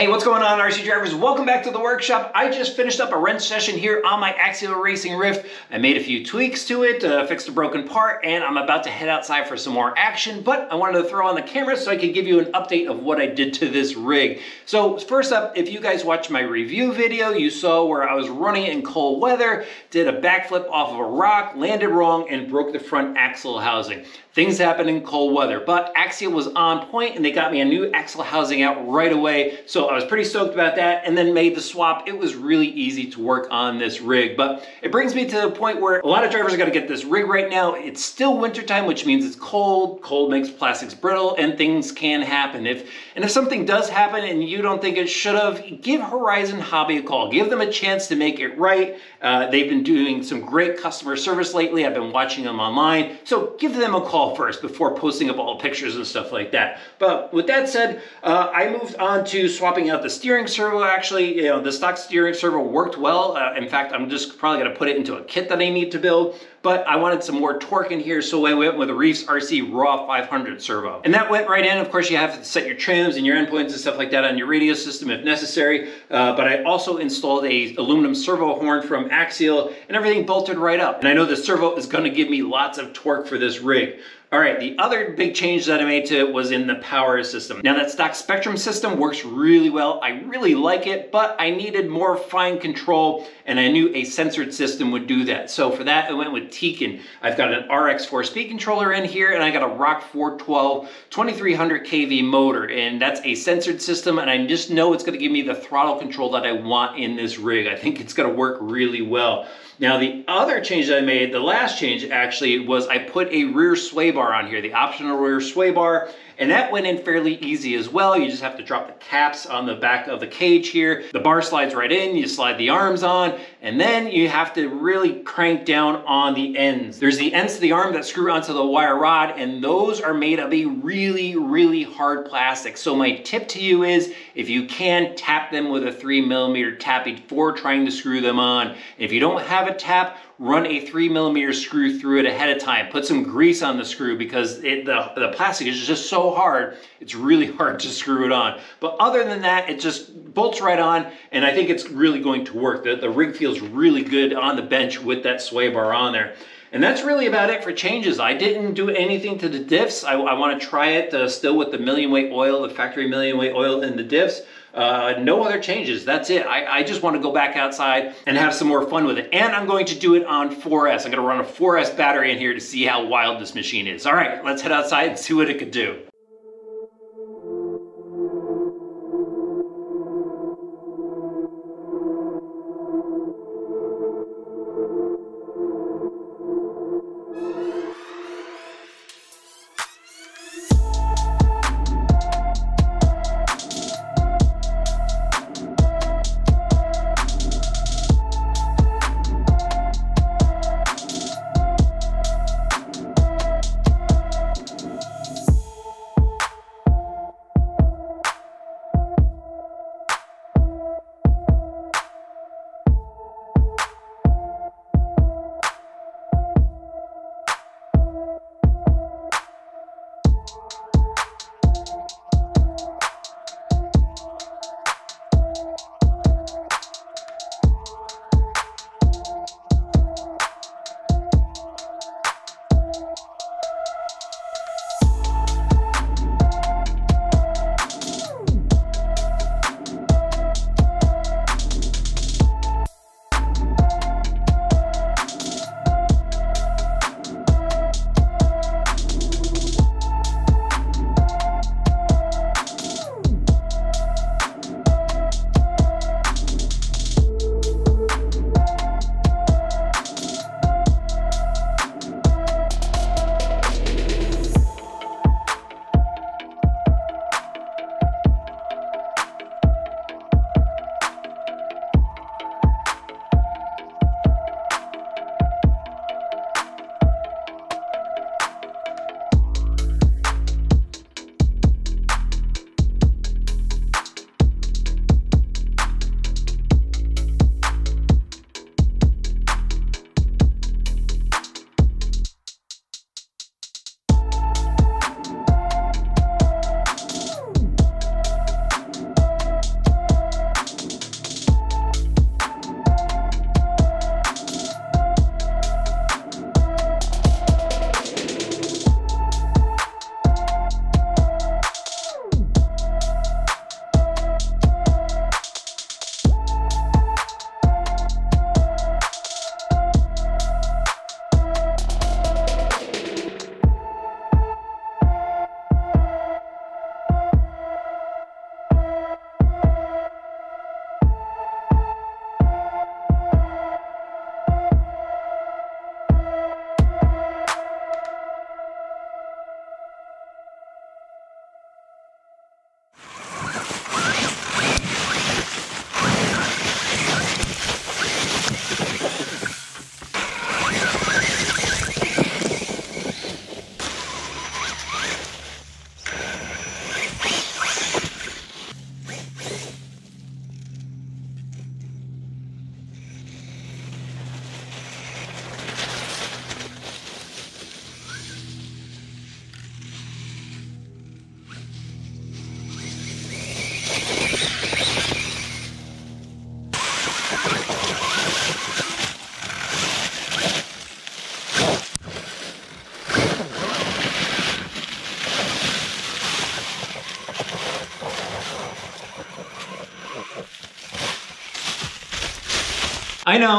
Hey, what's going on, RC drivers? Welcome back to the workshop. I just finished up a wrench session here on my Axial Racing Ryft. I made a few tweaks to it, fixed a broken part, and I'm about to head outside for some more action, but I wanted to throw on the camera so I could give you an update of what I did to this rig. So first up, if you guys watched my review video, you saw where I was running in cold weather, did a backflip off of a rock, landed wrong, and broke the front axle housing. Things happen in cold weather, but Axial was on point and they got me a new axle housing out right away. So I was pretty stoked about that and then made the swap. It was really easy to work on this rig, but it brings me to the point where a lot of drivers are gonna get this rig right now. It's still wintertime, which means it's cold. Cold makes plastics brittle and things can happen. If something does happen and you don't think it should have, give Horizon Hobby a call. Give them a chance to make it right. They've been doing some great customer service lately. I've been watching them online. So give them a call first before posting up all the pictures and stuff like that. But with that said, I moved on to swapping out the steering servo. Actually, the stock steering servo worked well. In fact, I'm just probably gonna put it into a kit that I need to build, but I wanted some more torque in here, so I went with a Ryft RC Rock 500 servo. And that went right in. Of course, you have to set your trims and your endpoints and stuff like that on your radio system if necessary, but I also installed a aluminum servo horn from Axial, and everything bolted right up. And I know the servo is gonna give me lots of torque for this rig. All right, the other big change that I made to it was in the power system. Now that stock Spectrum system works really well. I really like it, but I needed more fine control and I knew a censored system would do that. So for that, I went with Tekin. I've got an RX4 speed controller in here and I got a Rock 412 2300 kV motor, and that's a censored system, and I just know it's gonna give me the throttle control that I want in this rig. I think it's gonna work really well. Now the other change that I made, the last change actually, was I put a rear sway bar on here, the optional rear sway bar, and that went in fairly easy as well. You just have to drop the caps on the back of the cage here. The bar slides right in, you slide the arms on, and then you have to really crank down on the ends. There's the ends to the arm that screw onto the wire rod, and those are made of a really, really hard plastic. So my tip to you is, if you can, tap them with a 3mm tap before trying to screw them on. If you don't have a tap, run a 3mm screw through it ahead of time. Put some grease on the screw because the plastic is just so hard, it's really hard to screw it on. But other than that, it just bolts right on, and I think it's really going to work. The rig feels really good on the bench with that sway bar on there. And that's really about it for changes. I didn't do anything to the diffs. I want to try it still with the million weight oil, the factory million weight oil in the diffs. No other changes. That's it. I just want to go back outside and have some more fun with it. And I'm going to do it on 4S. I'm going to run a 4S battery in here to see how wild this machine is. All right, let's head outside and see what it could do.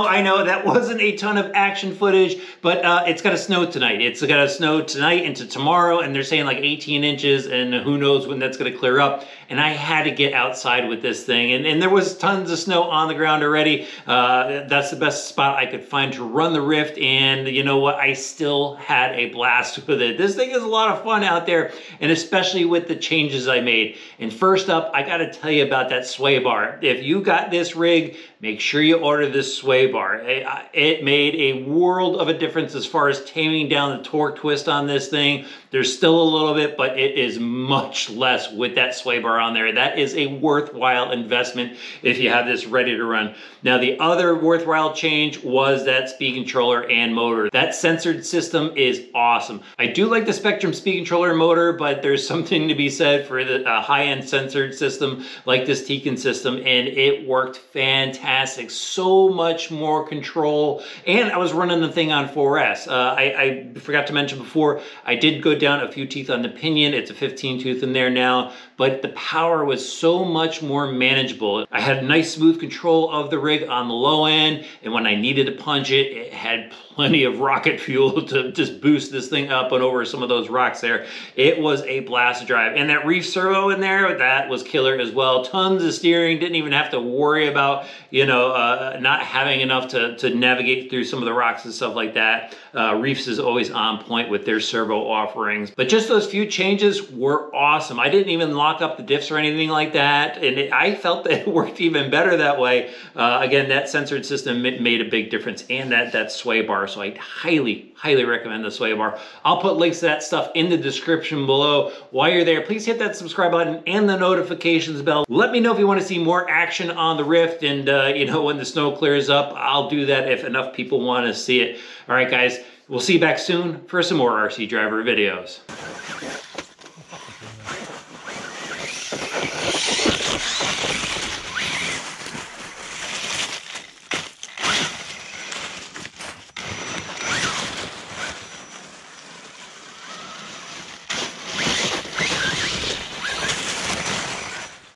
I know, that wasn't a ton of action footage, but it's gonna snow tonight. It's gonna snow tonight into tomorrow, and they're saying like 18 inches, and who knows when that's gonna clear up. And I had to get outside with this thing, and there was tons of snow on the ground already. That's the best spot I could find to run the Ryft, and you know what? I still had a blast with it. This thing is a lot of fun out there, and especially with the changes I made. And first up, I gotta tell you about that sway bar. If you got this rig, make sure you order this sway bar. It made a world of a difference as far as taming down the torque twist on this thing. There's still a little bit, but it is much less with that sway bar on there. That is a worthwhile investment if you have this ready to run. Now, the other worthwhile change was that speed controller and motor. That censored system is awesome. I do like the Spectrum speed controller and motor, but there's something to be said for the high-end censored system like this Tekin system, and it worked fantastic. So much more control, and I was running the thing on 4S. I forgot to mention before, I did go down a few teeth on the pinion. It's a 15 tooth in there now, but the power was so much more manageable. I had nice smooth control of the rig on the low end, and when I needed to punch it, it had plenty of rocket fuel to just boost this thing up and over some of those rocks there. It was a blast to drive. And that Ryft servo in there, that was killer as well. Tons of steering, didn't even have to worry about, you know, not having enough to navigate through some of the rocks and stuff like that. Ryft is always on point with their servo offerings. But just those few changes were awesome. I didn't even lock up the diffs or anything like that, and I felt that it worked even better that way. Again, that censored system made a big difference, and that sway bar. So I highly recommend the sway bar. I'll put links to that stuff in the description below. While you're there, please hit that subscribe button and the notifications bell. Let me know if you want to see more action on the Ryft, and you know, when the snow clears up, I'll do that if enough people want to see it. All right, guys, we'll see you back soon for some more RC driver videos.